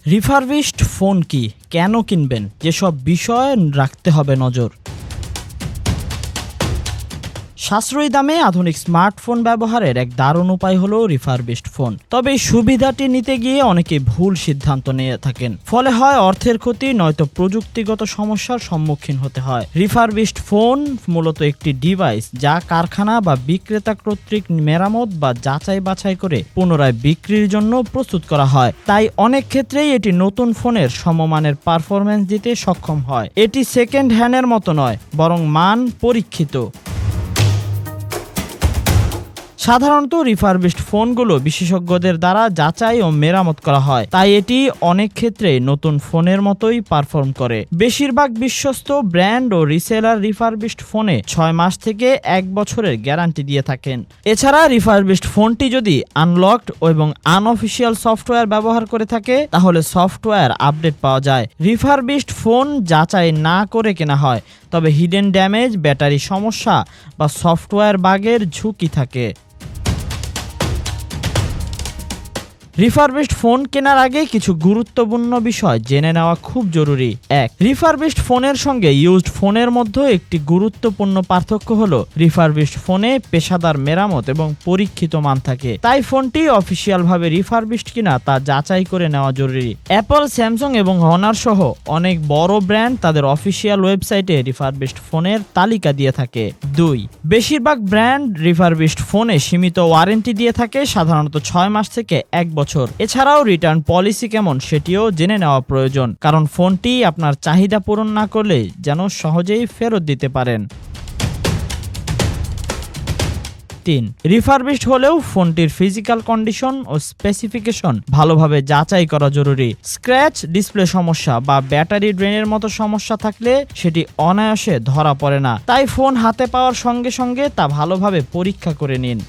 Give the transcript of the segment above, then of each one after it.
Refurbished phone কি, কেন কিনবেন, যেসব বিষয় রাখতে হবে নজর। সাশ্রয়ী দামে আধুনিক স্মার্টফোন ব্যবহারের এক দারুণ উপায় হলো রিফারবিশড ফোন। তবে এই সুবিধাটি নিতে গিয়ে অনেকে ভুল সিদ্ধান্ত নিয়ে থাকেন, ফলে হয় অর্থের ক্ষতি, নয়তো প্রযুক্তিগত সমস্যার সম্মুখীন হতে হয়। রিফারবিশড ফোন মূলত একটি ডিভাইস যা কারখানা বা বিক্রেতা কর্তৃক মেরামত বা যাচাই বাছাই করে পুনরায় বিক্রির জন্য প্রস্তুত করা হয়। তাই অনেক ক্ষেত্রেই এটি নতুন ফোনের সমমানের পারফরম্যান্স দিতে সক্ষম হয়। এটি সেকেন্ড হ্যান্ডের মতো নয়, বরং মান পরীক্ষিত। সাধারণত রিফারবিশড ফোনগুলো বিশেষজ্ঞদের দ্বারা যাচাই ও মেরামত করা হয়, তাই এটি অনেক ক্ষেত্রে নতুন ফোনের মতোই পারফর্ম করে। বেশিরভাগ বিশ্বস্ত ব্র্যান্ড ও রিসেলার রিফারবিশড ফোনে 6 মাস থেকে 1 বছরের গ্যারান্টি দিয়ে থাকেন। এছাড়া রিফারবিশড ফোনটি যদি আনলকড এবং আনঅফিসিয়াল সফটওয়্যার ব্যবহার করে থাকে, তাহলে সফটওয়্যার আপডেট পাওয়া যায়। রিফারবিশড ফোন যাচাই না করে কেনা হয়, তবে হিডেন ড্যামেজ, ব্যাটারি সমস্যা বা সফটওয়্যার বাগের ঝুঁকি থাকে। রিফারবিশড ফোন কেনার আগে কিছু গুরুত্বপূর্ণ বিষয় জেনে নেওয়া খুব জরুরি। 1. রিফারবিশড ফোনের সঙ্গে ইউজড ফোনের মধ্যে একটি গুরুত্বপূর্ণ পার্থক্য হলো রিফারবিশড ফোনে পেশাদার মেরামত এবং পরীক্ষিত মান থাকে, তাই ফোনটি অফিসিয়ালভাবে রিফারবিশড কিনা তা যাচাই করে নেওয়া জরুরি। অ্যাপল, স্যামসাং এবং হনার সহ অনেক বড় ব্র্যান্ড তাদের অফিসিয়াল ওয়েবসাইটে রিফারবিশড ফোনের তালিকা দিয়ে থাকে। 2. বেশিরভাগ ব্র্যান্ড রিফারবিশড ফোনে সীমিত ওয়ারেন্টি দিয়ে থাকে, সাধারণত 6 মাস থেকে 1 বছর। এছাড়াও রিটার্ন পলিসি কেমন সেটিও জেনে নেওয়া প্রয়োজন, কারণ ফোনটি আপনার চাহিদা পূরণ না করলে যেন সহজেই ফেরত দিতে পারেন। 3. রিফারবিশড হলেও ফোনটির ফিজিক্যাল কন্ডিশন ও স্পেসিফিকেশন ভালোভাবে যাচাই করা জরুরি। স্ক্র্যাচ, ডিসপ্লে সমস্যা বা ব্যাটারি ড্রেনের মতো সমস্যা থাকলে সেটি অনায়াসে ধরা পড়ে না, তাই ফোন হাতে পাওয়ার সঙ্গে সঙ্গে তা ভালোভাবে পরীক্ষা করে নিন।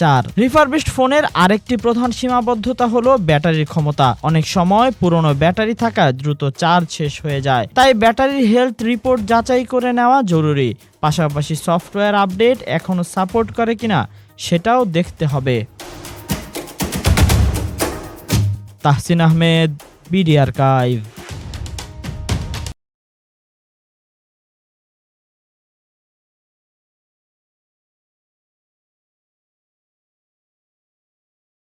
4. রিফারবিশড ফোনের আরেকটি প্রধান সীমাবদ্ধতা হলো ব্যাটারির ক্ষমতা। অনেক সময় পুরনো ব্যাটারি থাকায় দ্রুত চার্জ শেষ হয়ে যায়, তাই ব্যাটারির হেলথ রিপোর্ট যাচাই করে নেওয়া জরুরি। পাশাপাশি সফটওয়্যার আপডেট এখনো সাপোর্ট করে কিনা সেটাও দেখতে হবে। Tahsin Ahmed, BD archive.